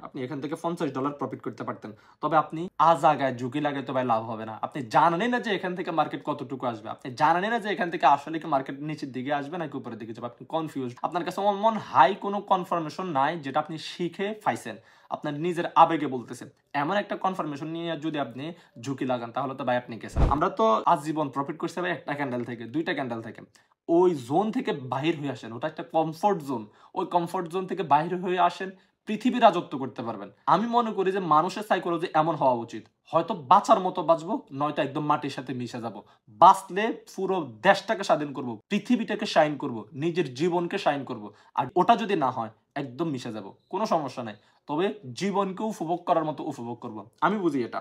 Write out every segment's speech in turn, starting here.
আপনি এখান থেকে $50 প্রফিট করতে পারতেন। তবে আপনি আগায় ঝুঁকি লাগাই তো ভাই লাভ হবে না। আপনি জানেনই না যে এখান থেকে মার্কেট কতটুকু আসবে। আপনি জানেনই না যে এখান থেকে আসলে কি মার্কেট নিচের দিকে আসবে নাকি উপরের দিকে যাবে। আপনি কনফিউজড। আপনার কাছে এমন হাই কোনো কনফার্মেশন নাই যেটা আপনি শিখে পাইছেন। আপনার নিজের আবেগে বলতেছেন। এমন একটা কনফার্মেশন নিয়ে যদি আপনি ঝুঁকি লাগান তাহলে তো ভাই আপনি গেছেন। আমরা তো আজীবন প্রফিট করছি ভাই একটা ক্যান্ডেল থেকে, 2টা ক্যান্ডেল থেকে। ওই জোন থেকে বাহির হয়ে আসেন। ওটা একটা কমফোর্ট জোন। ওই কমফোর্ট জোন থেকে বাহির হয়ে আসেন, পৃথিবী রাজত্ব করতে পারবেন। আমি মনে করি যে মানুষের সাইকোলজি এমন হওয়া উচিত। হয়তো বাঁচার মতো বাঁচবো, নয়তো একদম মাটির সাথে মিশে যাব। বাঁচলে পুরো দেশটাকে স্বাধীন করব, পৃথিবীটাকে শাইন করব, নিজের জীবনকে শাইন করব। আর ওটা যদি না হয় একদম মিশে যাব, কোনো সমস্যা নাই। তবে জীবনকে উপভোগ করার মতো উপভোগ করব। আমি বুঝি এটা।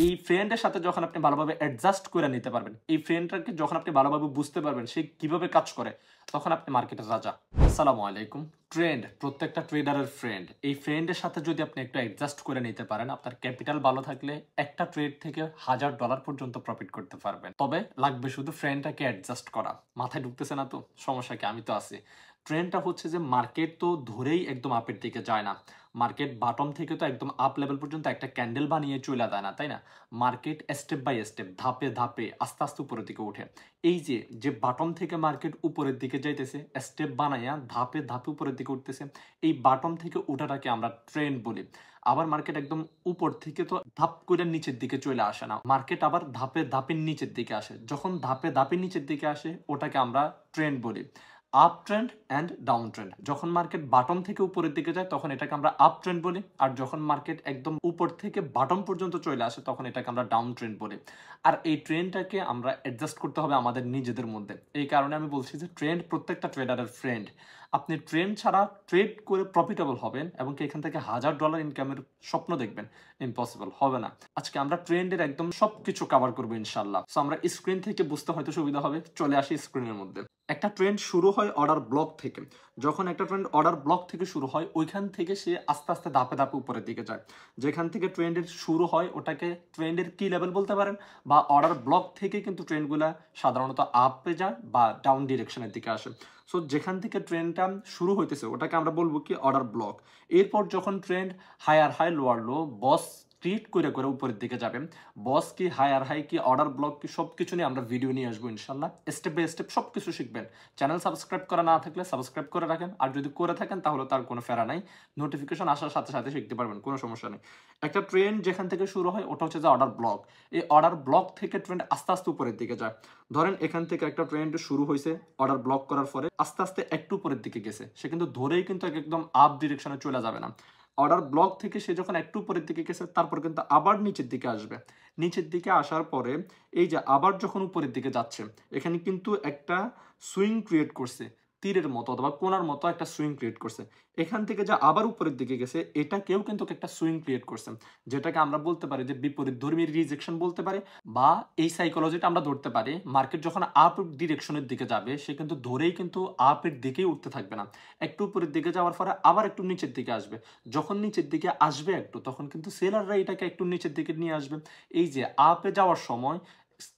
এই ফ্রেন্ডের সাথে যখন আপনি ভালোভাবে অ্যাডজাস্ট করে নিতে পারবেন, এই ফ্রেন্ডটাকে যখন আপনি ভালোভাবে বুঝতে পারবেন সে কিভাবে কাজ করে, তখন আপনি মার্কেটের রাজা। আসসালামু আলাইকুম। ট্রেন্ড প্রত্যেকটা ট্রেডারের ফ্রেন্ড। এই ফ্রেন্ডের সাথে যদি আপনি একটু অ্যাডজাস্ট করে নিতে পারেন, আপনার ক্যাপিটাল ভালো থাকলে একটা ট্রেড থেকে $1000 পর্যন্ত প্রফিট করতে পারবেন। তবে লাগবে শুধু ফ্রেন্ডটাকে অ্যাডজাস্ট করা। মাথায় ঢুকতেছে না তো? সমস্যা কি? আমি তো আছি। ট্রেন্ডটা হচ্ছে যে মার্কেট তো ধরেই একদম আপের দিকে যায় না। মার্কেট বটম থেকে তো একদম আপ লেভেল পর্যন্ত একটা ক্যান্ডেল বানিয়ে চলে দেয় না, তাই না? মার্কেট স্টেপ বাই স্টেপ, ধাপে ধাপে আস্তে আস্তে উপরের দিকে ওঠে। এই যে যে বটম থেকে মার্কেট উপরের দিকে যাইতেছে, স্টেপ বানাইয়া ধাপে ধাপে উপরের দিকে উঠতেছে, এই বটম থেকে ওঠাটাকে আমরা ট্রেন্ড বলি। আবার মার্কেট একদম উপর থেকে তো ধাপ করে নিচের দিকে চলে আসে না, মার্কেট আবার ধাপে ধাপে নিচের দিকে আসে। যখন ধাপে ধাপে নিচের দিকে আসে ওটাকে আমরা ট্রেন্ড বলি। Up trend and down trend. যখন মার্কেট বটম থেকে উপরের দিকে যায় তখন এটাকে আমরা আপ ট্রেন্ড বলি। আর যখন মার্কেট একদম উপর থেকে বটম পর্যন্ত চলে আসে তখন এটাকে আমরা ডাউন ট্রেন্ড বলি। আর এই ট্রেন্ডটাকে আমরা অ্যাডজাস্ট করতে হবে আমাদের নিজেদের মধ্যে। এই কারণে আমি বলছি যে ট্রেন্ড প্রত্যেকটা ট্রেডারের ফ্রেন্ড। আপনি ট্রেন্ড ছাড়া ট্রেড করে প্রফিটেবল হবেন এবং কি এখান থেকে $1000 ইনকামের স্বপ্ন দেখবেন, ইম্পসিবল হবে না। আজকে আমরা ট্রেন্ডের একদম সবকিছু কভার করবো ইনশাল্লাহ। সো আমরা স্ক্রিন থেকে বুঝতে হয়তো সুবিধা হবে, চলে আসি স্ক্রিনের মধ্যে। একটা ট্রেন্ড শুরু হয় অর্ডার ব্লক থেকে। যখন একটা ট্রেন্ড অর্ডার ব্লক থেকে শুরু হয় ওইখান থেকে সে আস্তে আস্তে ধাপে ধাপে উপরের দিকে যায়। যেখান থেকে ট্রেন্ডের শুরু হয় ওটাকে ট্রেন্ডের কি লেভেল বলতে পারেন, বা অর্ডার ব্লক থেকে কিন্তু ট্রেন্ডগুলা সাধারণত আপে যায় বা ডাউন ডিরেকশনের দিকে আসে। সো যেখান থেকে ট্রেন্ডটা শুরু হইতেছে ওটাকে আমরা বলবো কি অর্ডার ব্লক। এরপর যখন trend higher high lower low বস ট্রিট করে করে উপরের দিকে যাবে, বস কি হায়ার হাই কি অর্ডার ব্লক কি সবকিছু নিয়ে আমরা ভিডিও নিয়ে আসবো ইনশাল্লাহ। স্টেপ বাই স্টেপ সবকিছু শিখবেন। চ্যানেল সাবস্ক্রাইব করা না থাকলে সাবস্ক্রাইব করে রাখেন, আর যদি করে থাকেন তাহলে তার কোনো ফেরা নাই। নোটিফিকেশন আসার সাথে সাথে শিখতে পারবেন, কোনো সমস্যা নেই। একটা ট্রেন্ড যেখান থেকে শুরু হয় ওটা হচ্ছে যে অর্ডার ব্লক। এই অর্ডার ব্লক থেকে ট্রেন্ড আস্তে আস্তে উপরের দিকে যায়। ধরেন এখান থেকে একটা ট্রেন্ড শুরু হয়েছে, অর্ডার ব্লক করার পরে আস্তে আস্তে একটু উপরের দিকে গেছে, সে কিন্তু ধরেই কিন্তু একদম আপ ডিরেকশনে চলে যাবে না। অর্ডার ব্লক থেকে সে যখন একটু উপরের দিকে গেছে তারপর কিন্তু আবার নিচের দিকে আসবে। নিচের দিকে আসার পরে এই যে আবার যখন উপরের দিকে যাচ্ছে, এখানে কিন্তু একটা সুইং ক্রিয়েট করছে, তীরের মতো অথবা কোণার মতো একটা সুইং ক্রিয়েট করছে। এখান থেকে যে আবার উপরের দিকে গেছে এটাকেও কিন্তু একটা সুইং ক্রিয়েট করছে, যেটাকে আমরা বলতে পারি যে বিপরীত ধর্মী রিজেকশন বলতে পারি, বা এই সাইকোলজিটা আমরা ধরতে পারি মার্কেট যখন আপ ডিরেকশনের দিকে যাবে সে কিন্তু ধরেই কিন্তু আপের দিকেই উঠতে থাকবে না। একটু উপরের দিকে যাওয়ার পরে আবার একটু নিচের দিকে আসবে। যখন নিচের দিকে আসবে একটু তখন কিন্তু সেলাররা এটাকে একটু নিচের দিকে নিয়ে আসবে। এই যে আপে যাওয়ার সময়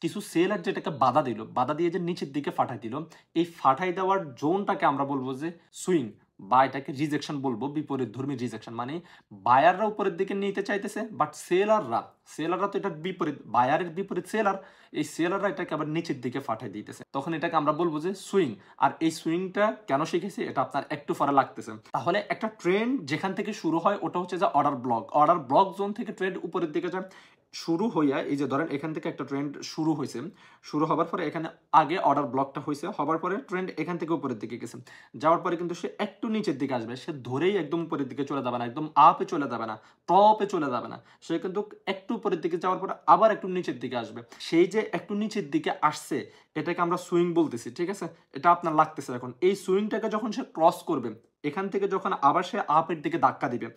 কিছু সেলার যেটাকে বাধা দিল, বাধা দিয়ে যে নিচের দিকে ফাটাই দিল, এই ফাটাই দেওয়ার জোনটাকে আমরা বলবো যে সুইং, বা এটাকে রিজেকশন বলবো, বিপরীত ধর্মী রিজেকশন। মানে বায়াররা উপরের দিকে নিতে চাইতেছে বাট সেলাররা সেলাররা তো এটার বিপরীত, বায়ারের বিপরীত সেলার, এই সেলাররা এটাকে আবার নিচের দিকে ফাটাই দিতেছে, তখন এটাকে আমরা বলবো যে সুইং। আর এই সুইংটা কেন শিখেছি এটা আপনার একটু পরে লাগতেছে। তাহলে একটা ট্রেন্ড যেখান থেকে শুরু হয় ওটা হচ্ছে যে order block. Order block zone থেকে ট্রেন্ড উপরের দিকে যায়, শুরু হইয়া এই যে ধরেন এখান থেকে একটা ট্রেন্ড শুরু হয়েছে, শুরু হবার পরে এখানে আগে অর্ডার ব্লকটা হয়েছে, হবার পরে ট্রেন্ড এখান থেকে উপরের দিকে গেছে, যাওয়ার পরে কিন্তু সে একটু নিচের দিকে আসবে, সে ধরেই একদম উপরের দিকে চলে যাবে না, একদম আপে চলে যাবে না, টপে চলে যাবে না, সে কিন্তু একটু উপরের দিকে যাওয়ার পরে আবার একটু নিচের দিকে আসবে। সেই যে একটু নিচের দিকে আসছে এটাকে আমরা সুইং বলতেছি, ঠিক আছে? এটা আপনার লাগতেছে এখন। এই সুইংটাকে যখন সে ক্রস করবে এখান থেকে যখন আবার সে আপের দিকে ধাক্কা দিবে,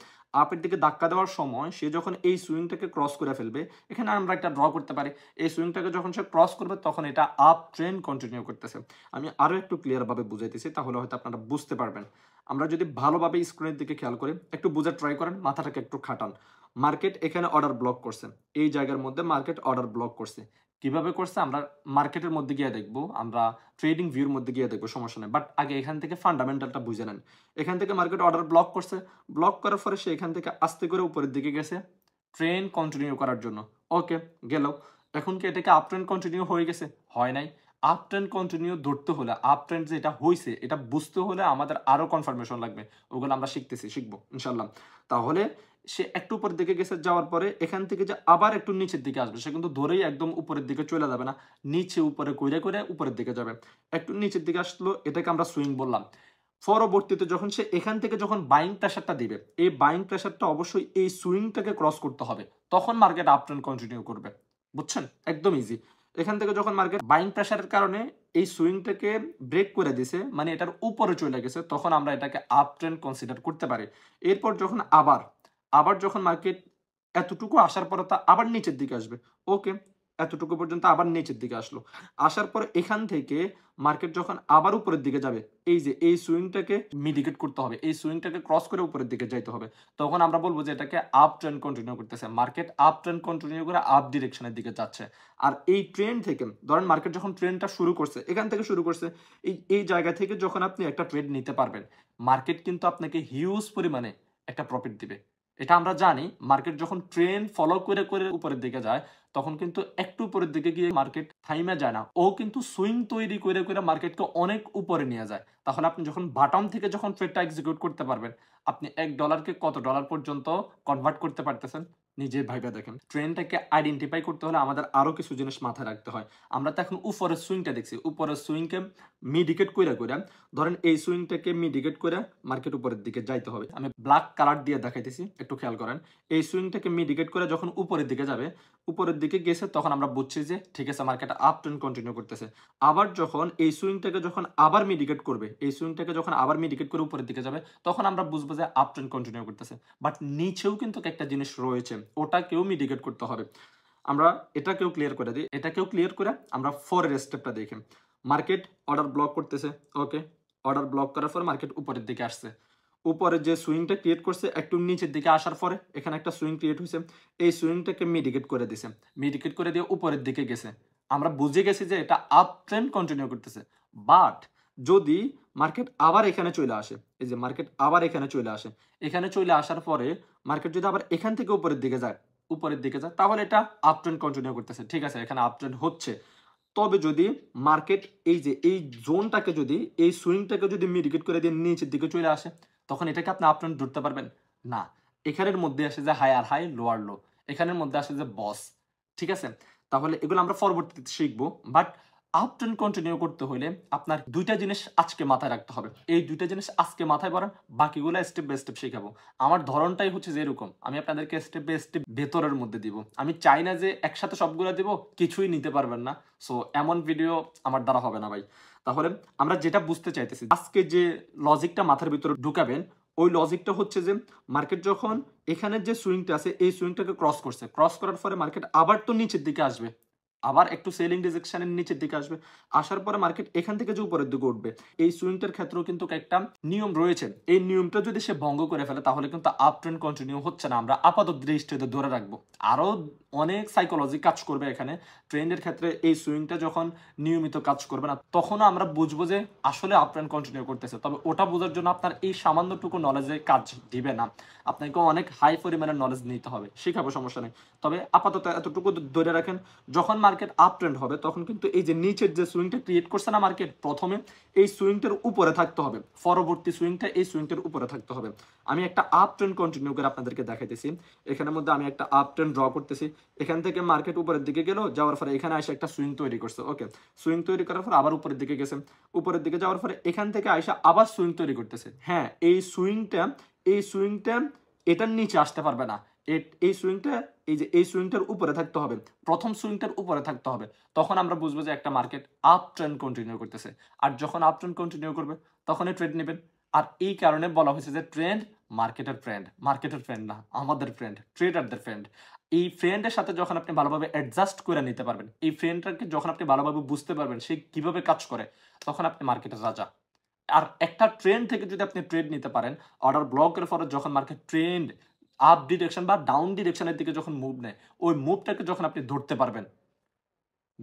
আপের দিকে ধাক্কা দেওয়ার সময় সে যখন এই সুইংটাকে ক্রস করে ফেলবে, এখানে আমরা একটা ড্র করতে পারি। এই সুইংটাকে যখন সে ক্রস করবে তখন এটা আপ ট্রেন্ড কন্টিনিউ করতেছে। আমি আরো একটু ক্লিয়ার ভাবে বুঝাইতেছি তাহলে হয়তো আপনারা বুঝতে পারবেন। আমরা যদি ভালোভাবে স্ক্রিনের দিকে খেয়াল করি, একটু বোঝার ট্রাই করেন, মাথাটাকে একটু খাটান। মার্কেট এখানে অর্ডার ব্লক করছে, এই জায়গার মধ্যে মার্কেট অর্ডার ব্লক করছে। কিভাবে করছে আমরা মার্কেটের মধ্যে গিয়ে দেখবো, আমরা ট্রেডিং ভিউর মধ্যে গিয়ে দেখবো, সমস্যা নেই। বাট আগে এখান থেকে ফান্ডামেন্টালটা বুঝে নেন। এখান থেকে মার্কেট অর্ডার ব্লক করছে, ব্লক করার পরে সে এখান থেকে আস্তে করে উপরের দিকে গেছে ট্রেন্ড কন্টিনিউ করার জন্য। ওকে, গেল। এখন কি এটাকে আপ ট্রেন্ড কন্টিনিউ হয়ে গেছে? হয় নাই। আপ ট্রেন্ড কন্টিনিউ ধরতে হলে, আপ ট্রেন্ড যে এটা হয়েছে এটা বুঝতে হলে আমাদের আরো কনফার্মেশন লাগবে, ওগুলো আমরা শিখবো ইনশাল্লাহ। তাহলে সে একটু উপরের দিকে গেছে, যাওয়ার পরে এখান থেকে যে আবার একটু নিচের দিকে আসবে, সে কিন্তু ধরেই একদম উপরের দিকে চলে যাবে না, নিচে উপরে কইরে করে উপরের দিকে যাবে। একটু নিচের দিকে আসলো, এটাকে আমরা সুইং বললাম। পরবর্তীতে যখন সে এখান থেকে যখন বাইং প্রেশারটা দিবে, এই বাইং প্রেশারটা অবশ্যই এই সুইংটাকে ক্রস করতে হবে, তখন মার্কেট আপ ট্রেন্ড কন্টিনিউ করবে। বুঝছেন? একদম ইজি। এখান থেকে যখন মার্কেট বাইং প্রেশারের কারণে এই সুইংটাকে ব্রেক করে দিছে, মানে এটার উপরে চলে গেছে, তখন আমরা এটাকে আপ ট্রেন্ড কনসিডার করতে পারি। এরপর যখন আবার যখন মার্কেট এতটুকু আসার পরে তা আবার নিচের দিকে আসবে। ওকে, এতটুকু পর্যন্ত আবার নিচের দিকে আসলো, আসার পরে এখান থেকে মার্কেট যখন আবার উপরের দিকে যাবে, এই যে এই সুইংটাকে মিডিকেট করতে হবে, এই সুইংটাকে ক্রস করে উপরের দিকে যাইতে হবে, তখন আমরা বলবো যে এটাকে আপ ট্রেন্ড কন্টিনিউ করতেছে, মার্কেট আপ ট্রেন্ড কন্টিনিউ করে আপ ডিরেকশনের দিকে যাচ্ছে। আর এই ট্রেন্ড থেকে ধরেন মার্কেট যখন ট্রেন্ডটা শুরু করছে, এখান থেকে শুরু করছে, এই জায়গা থেকে যখন আপনি একটা ট্রেড নিতে পারবেন, মার্কেট কিন্তু আপনাকে হিউজ পরিমাণে একটা প্রফিট দিবে। এটা আমরা জানি, মার্কেট যখন ট্রেন্ড ফলো করে করে উপরের দিকে যায়, তখন কিন্তু একটু উপরের দিকে গিয়ে মার্কেট থাইমে যায় না, ও কিন্তু সুইং তৈরি করে করে মার্কেটকে অনেক উপরে নিয়ে যায়। তাহলে আপনি যখন বাটম থেকে যখন ট্রেডটা এক্সিকিউট করতে পারবেন, আপনি $1 কত ডলার পর্যন্ত কনভার্ট করতে পারতেছেন নিজে ভাইবা দেখেন। ট্রেন্ডটাকে আইডেন্টিফাই করতে হলে আমাদের আরো কিছু জিনিস মাথায় রাখতে হয়। আমরা তো এখন উপরের সুইংটা দেখছি, উপরের সুইংকে মিডিকেট করে করে, ধরেন এই সুইংটাকে মিডিকেট করে মার্কেট উপরের দিকে যাইতে হবে। আমি ব্ল্যাক কালার দিয়ে দেখাইতেছি, একটু খেয়াল করেন। এই সুইংটাকে মিডিকেট করে যখন উপরের দিকে যাবে, উপরের দিকে গেছে, তখন আমরা বুঝছি যে ঠিক আছে মার্কেট আপ ট্রেন্ড কন্টিনিউ করতেছে। আবার যখন এই সুইংটাকে যখন আবার মিডিকেট করবে, এই সুইংটাকে যখন আবার মিডিকেট করে উপরের দিকে যাবে, তখন আমরা বুঝবো যে আপ ট্রেন্ড কন্টিনিউ করতেছে। বাট নিচেও কিন্তু একটা জিনিস রয়েছে, ওটাকেও মিডিকেট করতে হবে। আমরা এটাকেও ক্লিয়ার করে দিই, এটাকেও ক্লিয়ার করে আমরা ফরের স্টেপটা দেখি। মার্কেট অর্ডার ব্লক করতেছে, ওকে, অর্ডার ব্লক করার পর মার্কেট উপরের দিকে আসছে, উপরে যে সুইংটা ক্রিয়েট করছে একটু নিচের দিকে আসার পরে এখানে একটা সুইং ক্রিয়েট হয়েছে, এই সুইংটাকে মিডিকেট করে দিছে, মিডিকেট করে দিয়ে উপরের দিকে গেছে। আমরা বুঝে গেছি যে এটা আপ ট্রেন্ড কন্টিনিউ করতেছে। বাট যদি মার্কেট আবার এখানে চলে আসে, এই যে মার্কেট আবার এখানে চলে আসে, এখানে চলে আসার পরে মার্কেট যদি আবার এখান থেকে উপরের দিকে যায়, তাহলে এটা আপ ট্রেন্ড কন্টিনিউ করতেছে, ঠিক আছে, এখানে আপ ট্রেন্ড হচ্ছে। তবে যদি মার্কেট এই যে এই জোনটাকে যদি এই সুইংটাকে যদি মিডিকেট করে দিয়ে নিচের দিকে চলে আসে, তখন এটাকে আপনি আপ ট্রেন্ড ধরতে পারবেন না। এখানের মধ্যে আসে যে হায়ার হাই লোয়ার লো, এখানের মধ্যে আসে যে বস, ঠিক আছে। তাহলে এগুলো আমরা পরবর্তীতে শিখবো। বাট আপ ট্রেন্ড কন্টিনিউ করতে হলে আপনার দুইটা জিনিস আজকে মাথায় রাখতে হবে। এই দুইটা জিনিস আজকে মাথায় পড়েন, বাকিগুলো স্টেপ বাই স্টেপ শেখাবো। আমার ধরনটাই হচ্ছে যে এরকম, আমি আপনাদেরকে স্টেপ বাই স্টেপ ভেতরের মধ্যে দিব। আমি চাই না যে একসাথে সবগুলো দিব, কিছুই নিতে পারবেন না। সো এমন ভিডিও আমার দ্বারা হবে না ভাই। তাহলে আমরা যেটা বুঝতে চাইতেছি, আজকে যে লজিকটা মাথার ভিতরে ঢুকাবেন, ওই লজিকটা হচ্ছে যে মার্কেট যখন এখানের যে সুইংটা আছে এই সুইংটাকে ক্রস করছে, ক্রস করার পরে মার্কেট আবার তো নিচের দিকে আসবে, আবার একটু সেলিং রিজেকশনের নিচের দিকে আসবে, আসার পরে মার্কেট এখান থেকে যে উপরের দিকে উঠবে, এই সুইংটার ক্ষেত্রেও কিন্তু একটা নিয়ম রয়েছে। এই নিয়মটা যদি সে ভঙ্গ করে ফেলে, তাহলে কিন্তু আপ ট্রেন্ড কন্টিনিউ হচ্ছে না। আমরা আপাতত দৃষ্টিতে ধরে রাখবো, আরো অনেক সাইকোলজি কাজ করবে এখানে। ট্রেন্ডের ক্ষেত্রে এই সুইংটা যখন নিয়মিত কাজ করবে না, তখনও আমরা বুঝবো যে আসলে আপ ট্রেন্ড কন্টিনিউ করতেছে। তবে ওটা বোঝার জন্য আপনার এই সামান্যটুকু নলেজে কাজ দিবে না, আপনাকে অনেক হাই পরিমাণের নলেজ নিতে হবে। শিখাবো, সমস্যা নেই। তবে আপাতত এতটুকু ধরে রাখেন, যখন মার্কেট আপ ট্রেন্ড হবে, তখন কিন্তু এই যে নিচের যে সুইংটা ক্রিয়েট করছে না মার্কেট, প্রথমে এই সুইংটার উপরে থাকতে হবে, পরবর্তী সুইংটা এই সুইংটার উপরে থাকতে হবে। আমি একটা আপ ট্রেন্ড কন্টিনিউ করে আপনাদেরকে দেখাইতেছি। এখানের মধ্যে আমি একটা আপ ট্রেন্ড ড্র করতেছি, এখান থেকে মার্কেট উপরের দিকে গেল, যাওয়ার পরে এখানে এসে একটা সুইং তৈরি করছে, ওকে, সুইং তৈরি করার পর আবার উপরের দিকে গেছে, উপরের দিকে যাওয়ার পরে এখান থেকে আইসা আবার সুইং তৈরি করতেছে। হ্যাঁ, এই সুইংটা এটার নিচে আসতে পারবে না, এই সুইংটা এই যে এই সুইংটার উপরে থাকতে হবে, প্রথম সুইংটার উপরে থাকতে হবে। তখন আমরা বুঝবো যে একটা মার্কেট আপ ট্রেন্ড কন্টিনিউ করতেছে। আর যখন আপ ট্রেন্ড কন্টিনিউ করবে, তখনই ট্রেড নেবেন। আর এই কারণে বলা হয়েছে যে ট্রেন্ড মার্কেটের ফ্রেন্ড না, আমাদের ফ্রেন্ড, ট্রেডারদের ফ্রেন্ড। এই ফ্রেন্ডের সাথে যখন আপনি ভালোভাবে অ্যাডজাস্ট করে নিতে পারবেন, এই ফ্রেন্ডটাকে যখন আপনি ভালোভাবে বুঝতে পারবেন সে কিভাবে কাজ করে, তখন আপনি মার্কেটের রাজা। আর একটা ট্রেন্ড থেকে যদি আপনি ট্রেড নিতে পারেন, অর্ডার ব্লকের পরে যখন মার্কেট ট্রেন্ড আপ ডিরেকশন বা ডাউন ডিরেকশনের দিকে যখন মুভ নেয়, ওই মুভটাকে যখন আপনি ধরতে পারবেন,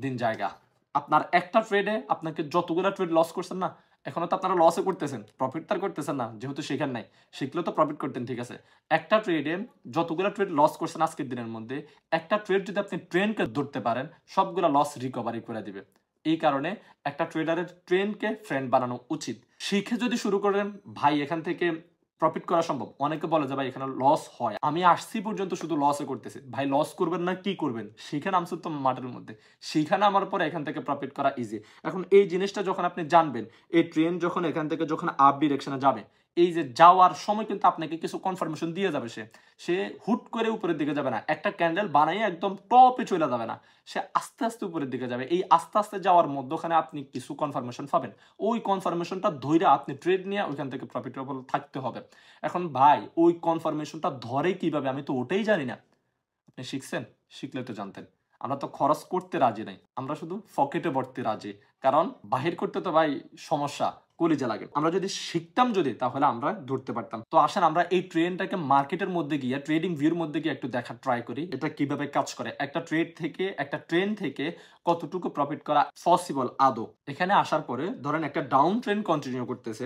দিন জায়গা। আপনার একটা ট্রেডে আপনাকে যতগুলা ট্রেড লস করছেন না, এখনো তো আপনারা লসে করতেছেন, প্রফিট তার করতেছেন না, যেহেতু শেখার নাই। শিখলেও তো প্রফিট করতেন, ঠিক আছে। একটা ট্রেডে যতগুলা ট্রেড লস করছেন আজকের দিনের মধ্যে, একটা ট্রেড যদি আপনি ট্রেনকে ধরতে পারেন, সবগুলা লস রিকভারি করে দিবে। এই কারণে একটা ট্রেডারের ট্রেনকে ফ্রেন্ড বানানো উচিত। শিখে যদি শুরু করেন ভাই, এখান থেকে প্রফিট করা সম্ভব। অনেকে বলে যে ভাই এখানে লস হয়, আমি আসছি পর্যন্ত শুধু লসে করতেছি। ভাই লস করবেন না, কি করবেন? সেখানে নামছে তো মাঠের মধ্যে, সেখানে আমার পরে এখান থেকে প্রফিট করা ইজি। এখন এই জিনিসটা যখন আপনি জানবেন, এই ট্রেন যখন এখান থেকে যখন আপ ডিরেকশনে যাবে, এই যে যাওয়ার সময় কিন্তু আপনাকে কিছু কনফার্মেশন দিয়ে যাবে। সে হুট করে উপরের দিকে যাবে না, একটা ক্যান্ডেল বানাই একদম টপে চলে যাবে না, সে আস্তে আস্তে উপরের দিকে যাবে। এই আস্তে আস্তে যাওয়ার মধ্যখানে আপনি কিছু কনফার্মেশন পাবেন, ওই কনফার্মেশনটা ধরে আপনি ট্রেড নিয়ে ওইখান থেকে প্রফিটেবল থাকতে হবে। এখন ভাই ওই কনফার্মেশনটা ধরে কিভাবে, আমি তো ওটাই জানি না। আপনি শিখছেন, শিখলে তো জানতেন। আমরা তো খরচ করতে রাজি নাই, আমরা শুধু পকেটে ভরতে রাজি। কারণ বাহির করতে তো ভাই সমস্যা, কলিজা লাগে। আমরা যদি শিখতাম তাহলে আমরা ধরতে পারতাম। তো আসেন আমরা এই ট্রেনটাকে মার্কেটের মধ্যে গিয়ে, ট্রেডিং ভিউর মধ্যে গিয়ে একটু দেখার ট্রাই করি এটা কিভাবে কাজ করে। একটা ট্রেন থেকে কতটুকু প্রফিট করা পসিবল আদৌ। এখানে আসার পরে ধরেন একটা ডাউন ট্রেন্ড কন্টিনিউ করতেছে,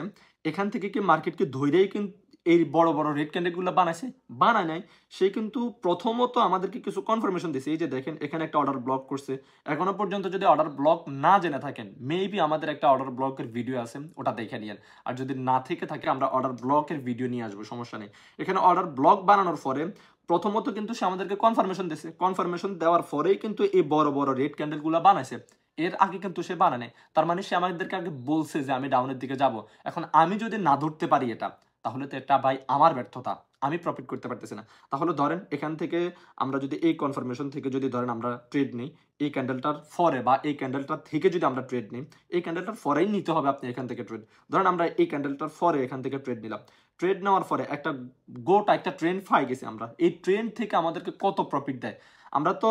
এখান থেকে কি মার্কেটকে ধৈরেই কিন্তু এই বড় বড় রেড ক্যান্ডেল গুলো বানাইছে? বানায় নাই। সে কিন্তু প্রথমত আমাদেরকে কিছু কনফার্মেশন দিছে। এই যে দেখেন এখানে একটা অর্ডার ব্লক করছে। এখনো পর্যন্ত যদি অর্ডার ব্লক না জেনে থাকেন, মেবি আমাদের একটা অর্ডার ব্লকের ভিডিও আছে, ওটা দেখে নিয়েন। আর যদি না থেকে থাকে, আমরা অর্ডার ব্লকের ভিডিও নিয়ে আসবো, সমস্যা নেই। এখানে অর্ডার ব্লক বানানোর পরে প্রথমত কিন্তু সে আমাদেরকে কনফার্মেশন দিছে। কনফার্মেশন দেওয়ার পরেই কিন্তু এই বড় বড় রেড ক্যান্ডেল গুলো বানাইছে। এর আগে কিন্তু সে বানায়। তার মানে সে আমাদেরকে আগে বলছে যে আমি ডাউনের দিকে যাব। এখন আমি যদি না ধরতে পারি এটা, তাহলে তো এটা ভাই আমার ব্যর্থতা, আমি প্রফিট করতে পারতেছি না। তাহলে ধরেন এখান থেকে আমরা যদি এই কনফার্মেশন থেকে যদি ধরেন আমরা ট্রেড নিই, এই ক্যান্ডেলটার ফরে বা এই ক্যান্ডেলটার থেকে যদি আমরা ট্রেড নিই, এই ক্যান্ডেলটার ফরেই নিতে হবে আপনি এখান থেকে ট্রেড। ধরেন আমরা এই ক্যান্ডেলটার ফরে এখান থেকে ট্রেড নিলাম। ট্রেড নেওয়ার পরে একটা গোটা একটা ট্রেন্ড পাই গেছি আমরা। এই ট্রেন্ড থেকে আমাদেরকে কত প্রফিট দেয়? আমরা তো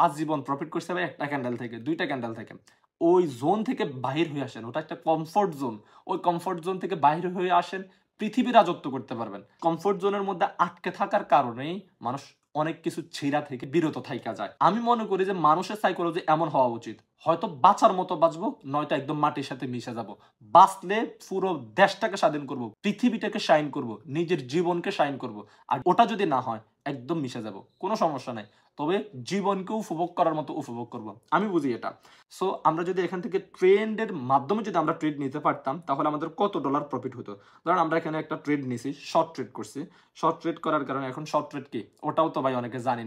আজীবন প্রফিট করতে হবে একটা ক্যান্ডেল থেকে, দুইটা ক্যান্ডেল থেকে। ওই জোন থেকে বাহির হয়ে আসেন, ওটা একটা কমফোর্ট জোন। ওই কমফোর্ট জোন থেকে বাহির হয়ে আসেন, পৃথিবী রাজত্ব করতে পারবেন। কমফোর্ট জোনের মধ্যে আটকে থাকার কারণেই মানুষ অনেক কিছু ছেড়া থেকে বিরত থাইকা যায়। আমি মনে করি যে মানুষের সাইকোলজি এমন হওয়া উচিত, হয়তো বাঁচার মতো বাঁচবো, নয়তো একদম মাটির সাথে মিশে যাব। বাঁচলে পুরো দেশটাকে স্বাধীন করব, পৃথিবীটাকে শাইন করব, নিজের জীবনকে শাইন করব। আর ওটা যদি না হয়, একদম মিশে যাব, কোনো সমস্যা নাই। তবে জীবনকে উপভোগ করার মতো উপভোগ করব, আমি বুঝি এটা। সো আমরা যদি এখান থেকে ট্রেন্ডের মাধ্যমে যদি আমরা ট্রেড নিতে পারতাম, তাহলে আমাদের কত ডলার প্রফিট হতো। ধরুন আমরা এখানে একটা ট্রেড নিছি, শর্ট ট্রেড করছি। শর্ট ট্রেড করার কারণে এখন শর্ট ট্রেড কি, ওটাও তো ভাই অনেকে জানি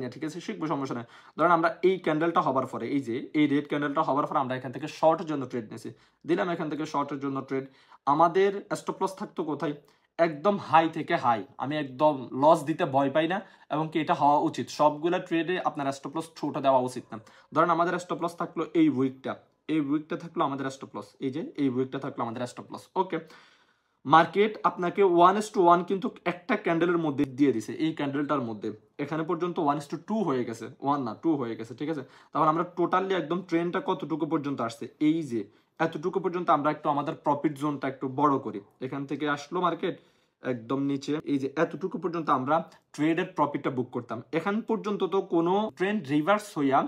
না, ঠিক আছে, শিখবো, সমস্যা নেই। ধরেন আমরা এই ক্যান্ডেলটা হবার পরে, এই যে এই রেড ক্যান্ডেলটা হবার পরে আমরা এখান থেকে শর্টের জন্য ট্রেড নিয়েছি, দিলাম এখান থেকে শর্টের জন্য ট্রেড। আমাদের স্টপ লস থাকতো কোথায়? একদম হাই থেকে হাই। আমি একদম লস দিতে ভয় পাই না, এবং কি এটা হওয়া উচিত। সবগুলা ট্রেডে আপনার স্টপ লস ছোট দেওয়া উচিত না। ধরেন আমাদের স্টপ লস থাকলো এই উইকটা, এই উইকটা থাকলো আমাদের স্টপ লস, এই যে এই উইকটা থাকলো আমাদের স্টপ লস। ওকে, মার্কেট আপনাকে 1:1 কিন্তু একটা ক্যান্ডেলের মধ্যে দিয়ে দিছে, এই ক্যান্ডেলটার মধ্যে এখানে পর্যন্ত 1:2 হয়ে গেছে, 1 না 2 হয়ে গেছে, ঠিক আছে। তাহলে আমরা টোটালি একদম ট্রেনটা কতটুকু পর্যন্ত আসছে, এই যে এতটুকু পর্যন্ত আমরা একটু আমাদের প্রফিট জোনটা একটু বড় করি। এখান থেকে আসলো মার্কেট একদম নিচে, এই যে এতটুকু পর্যন্ত আমরা ট্রেডের প্রফিটটা বুক করতাম। এখান পর্যন্ত তো কোনো ট্রেন্ড রিভার্স হইয়া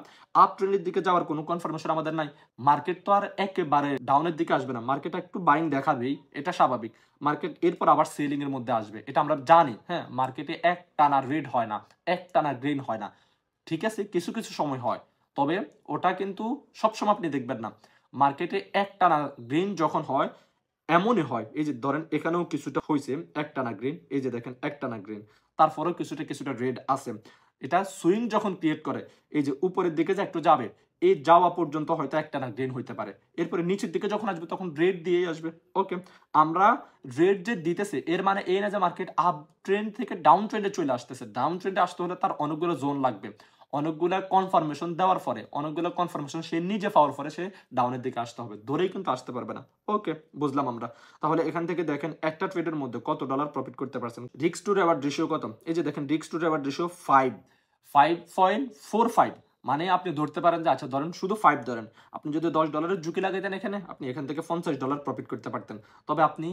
আপ ট্রেন্ডের দিকে যাওয়ার কোনো কনফার্মেশন আমাদের নাই। মার্কেট তো আর একেবারে ডাউনের দিকে আসবে না, মার্কেট একটু বাইং দেখাবেই, এটা স্বাভাবিক। মার্কেট এরপর আবার সেলিং এর মধ্যে আসবে, এটা আমরা জানি। হ্যাঁ, মার্কেটে এক টানা রেড হয় না, এক টানা গ্রিন হয় না, ঠিক আছে, কিছু কিছু সময় হয়। তবে ওটা কিন্তু সবসময় আপনি দেখবেন না। মার্কেটে এক টানা গ্রিন যখন হয়, এমনই হয়, এই যে ধরেন এখানেও কিছুটা হয়েছে একটানা গ্রিন, এই যে দেখেন একটানা গ্রিন, তারপরেও কিছুটা রেড আছে। এটা সুইং যখন ক্রিয়েট করে, এই যে উপরের দিকে যে একটু যাবে, এই যাওয়া পর্যন্ত হয়তো একটানা গ্রিন হইতে পারে, এরপরে নিচের দিকে যখন আসবে তখন রেড দিয়েই আসবে। ওকে, আমরা রেড যে দিতেছে এর মানে এই না যে মার্কেট আপ ট্রেন্ড থেকে ডাউন ট্রেন্ডে চলে আসতেছে। ডাউন ট্রেন্ডে আসতে হলে তার অনেকগুলো জোন লাগবে, অনেকগুলো কনফার্মেশন দেওয়ার পরে, অনেকগুলো কনফার্মেশন সে নিজে পাওয়ার পরে সে ডাউনের দিকে আসতে হবে, ধরেই কিন্তু আসতে পারবে না। ওকে, বুঝলাম আমরা। তাহলে এখান থেকে দেখেন একটা ট্রেডের মধ্যে কত ডলার প্রফিট করতে পারছেন। রিস্ক টু রিওয়ার্ড রেশিও কত? এই যে দেখেন রিস্ক টু রিওয়ার্ড রেশিও 5.45, মানে আপনি ধরতে পারেন যে আচ্ছা ধরেন শুধু 5 ধরেন। আপনি যদি $10 ঝুঁকি লাগাইতেন এখানে, আপনি এখান থেকে $50 প্রফিট করতে পারতেন। তবে আপনি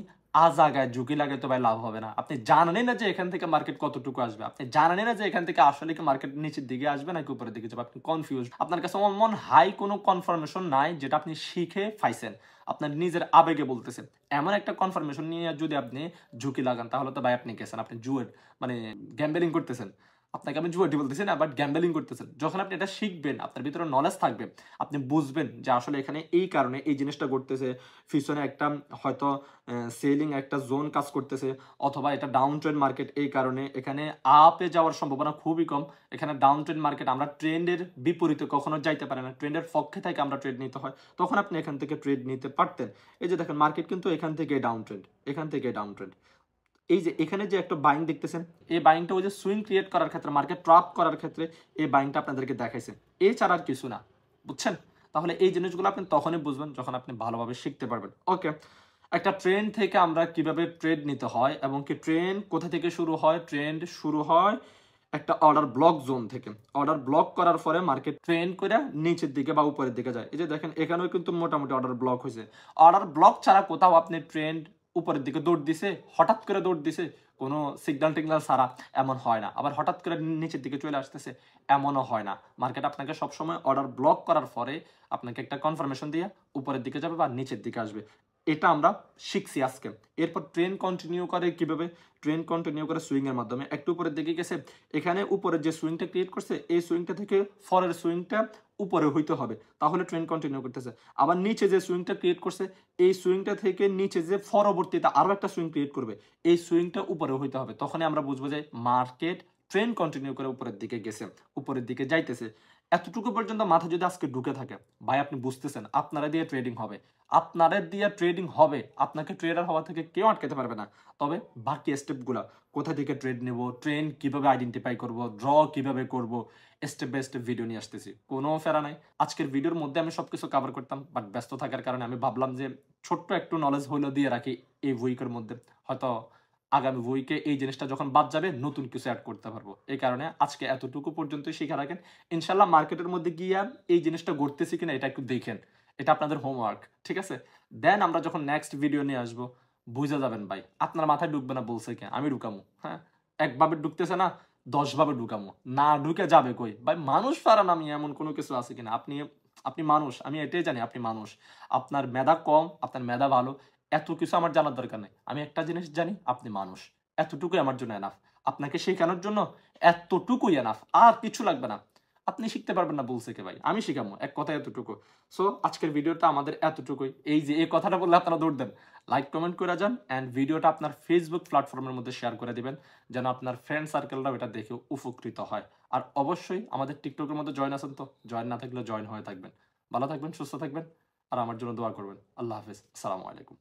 আজাগায় ঝুঁকি লাগাইতে ভাই লাভ হবে না। আপনি জানেনই না যে এখান থেকে মার্কেট কতটুকু আসবে। আপনি জানেনই না যে এখান থেকে আসলে কি মার্কেট নিচের দিকে আসবে নাকি উপরের দিকে যাবে। আপনি কনফিউজড। আপনার কাছে এমন হাই কোনো কনফার্মেশন নাই যেটা আপনি শিখে পাইছেন। আপনার নিজের আবেগে বলতেছেন। এমন একটা কনফার্মেশন নিয়ে যদি আপনি ঝুঁকি লাগান তাহলে তো ভাই আপনি গেছেন। আপনি জুয়ের মানে গ্যাম্বলিং করতেছেন। আপনাকে আমি জুয়াটি বলতেছি না, বাট গ্যাম্বলিং করতেছেন। যখন আপনি এটা শিখবেন, আপনার ভিতরে নলেজ থাকবে, আপনি বুঝবেন যে আসলে এখানে এই কারণে এই জিনিসটা ঘটতেছে। পিছনে একটা হয়তো সেলিং একটা জোন কাজ করতেছে, অথবা এটা ডাউন ট্রেন্ড মার্কেট এই কারণে এখানে আপে যাওয়ার সম্ভাবনা খুবই কম। এখানে ডাউন ট্রেন্ড মার্কেট আমরা ট্রেন্ডের বিপরীতে কখনো যাইতে পারি না। ট্রেন্ডের পক্ষে থেকে আমরা ট্রেড নিতে হয়। তখন আপনি এখান থেকে ট্রেড নিতে পারতেন। এই যে দেখেন মার্কেট কিন্তু এখান থেকে ডাউন ট্রেন্ড, এখান থেকে ডাউন ট্রেন্ড। এই যে এখানে যে একটা বাইং দেখতেছেন, এই বাইংটা ওই যে সুইং ক্রিয়েট করার ক্ষেত্রে, মার্কেট ট্র্যাপ করার ক্ষেত্রে এই বাইংটা আপনাদেরকে দেখাইছে। এছাড়া আর কিছু না, বুঝছেন? তাহলে এই জিনিসগুলো আপনি তখনই বুঝবেন যখন আপনি ভালোভাবে শিখতে পারবেন। ওকে, একটা ট্রেন্ড থেকে আমরা কিভাবে ট্রেড নিতে হয় এবং কি ট্রেন্ড কোথা থেকে শুরু হয়? ট্রেন্ড শুরু হয় একটা অর্ডার ব্লক জোন থেকে। অর্ডার ব্লক করার পরে মার্কেট ট্রেন্ড করে নিচের দিকে বা উপরের দিকে যায়। এই যে দেখেন এখানেও কিন্তু মোটামুটি অর্ডার ব্লক হয়েছে। অর্ডার ব্লক ছাড়া কোথাও আপনি ট্রেন্ড উপরের দিকে দৌড় দিছে, হঠাৎ করে দৌড় দিছে, কোনো সিগন্যাল টিগনাল ছাড়া, এমন হয় না। আবার হঠাৎ করে নিচের দিকে চলে আসতেছে, এমনও হয় না। মার্কেট আপনাকে সবসময় অর্ডার ব্লক করার পরে আপনাকে একটা কনফার্মেশন দিয়ে উপরের দিকে যাবে বা নিচের দিকে আসবে। এটা আমরা শিখছি আজকে। এরপর ট্রেন কন্টিনিউ করে কিভাবে? ট্রেন কন্টিনিউ করে সুইং এর মাধ্যমে। একটু উপরের দিকে গেছে, এখানে উপরে যে সুইংটা ক্রিয়েট করছে এই সুইংটা থেকে ফরের সুইংটা উপরে হইতে হবে, তাহলে ট্রেন কন্টিনিউ করতেছে। আবার নিচে যে সুইংটা ক্রিয়েট করছে এই সুইংটা থেকে নিচে যে পরবর্তীতে আরো একটা সুইং ক্রিয়েট করবে এই সুইংটা উপরে হইতে হবে। তখনই আমরা বুঝবো যে মার্কেট ট্রেন কন্টিনিউ করে উপরের দিকে গেছে, উপরের দিকে যাইতেছে। এতটুকু পর্যন্ত মাথা যদি আজকে ঢুকে থাকে, ভাই আপনি বুঝতেছেন আপনারা দিয়ে ট্রেডিং হবে। আপনাদের দিয়ে ট্রেডিং হবে, আপনাকে ট্রেডার হওয়া থেকে কেউ আটকাতে পারবে না। তবে বাকি স্টেপগুলা, কোথা থেকে ট্রেড নেব, ট্রেন্ড কিভাবে আইডেন্টিফাই করব, ড্র কিভাবে করব, স্টেপ বাই স্টেপ ভিডিও নিয়ে আসতেছি। কোনো ফেরা নাই। আজকের ভিডিওর মধ্যে আমি সবকিছু কভার করতাম, বাট ব্যস্ত থাকার কারণে আমি ভাবলাম যে ছোট্ট একটু নলেজ হইলো দিয়ে রাখি এই উইকের মধ্যে। হয়তো আগামী উইকে এই জিনিসটা যখন বাদ যাবে নতুন কিছু অ্যাড করতে পারবো। এই কারণে আজকে এতটুকু পর্যন্তই শিখে রাখেন। ইনশাল্লাহ মার্কেটের মধ্যে গিয়া এই জিনিসটা ঘটতেছি কিনা এটা একটু দেখেন। এটা আপনাদের হোমওয়ার্ক, ঠিক আছে? দেন আমরা যখন নেক্সট ভিডিও নিয়ে আসবো বুঝে যাবেন ভাই। আপনার মাথায় ঢুকবে না বলছে কে? আমি ঢুকামু। হ্যাঁ, একভাবে ঢুকতেছে না, 10 ভাবে ঢুকামু। না ঢুকে যাবে কই? ভাই মানুষ পারেন আমি এমন কোনো কিছু আছে কিনা? আপনি আপনি মানুষ, আমি এটাই জানি আপনি মানুষ। আপনার মেধা কম, আপনার মেধা ভালো। এত কিছু আমার জানার দরকার নেই। আমি একটা জিনিস জানি, আপনি মানুষ। এতটুকুই আমার জন্য এনাফ। আপনাকে শেখানোর জন্য এতটুকুই এনাফ। আর কিছু লাগবে না। আপনি শিখতে পারবেন না বলছে কে ভাই? আমি শিখামু। এক কথায় এতটুকু। সো আজকের ভিডিওটা আমাদের এতটুকুই। এই যে এই কথাটা বললে আপনারা দৌড় দেন। লাইক কমেন্ট করে যান অ্যান্ড ভিডিওটা আপনার ফেসবুক প্ল্যাটফর্মের মধ্যে শেয়ার করে দিবেন যেন আপনার ফ্রেন্ড সার্কেলরাও এটা দেখে উপকৃত হয়। আর অবশ্যই আমাদের টিকটকের মধ্যে জয়েন আছেন তো? জয়েন না থাকলে জয়েন হয়ে থাকবেন। ভালো থাকবেন, সুস্থ থাকবেন আর আমার জন্য দোয়া করবেন। আল্লাহ হাফেজ। আসসালামু আলাইকুম।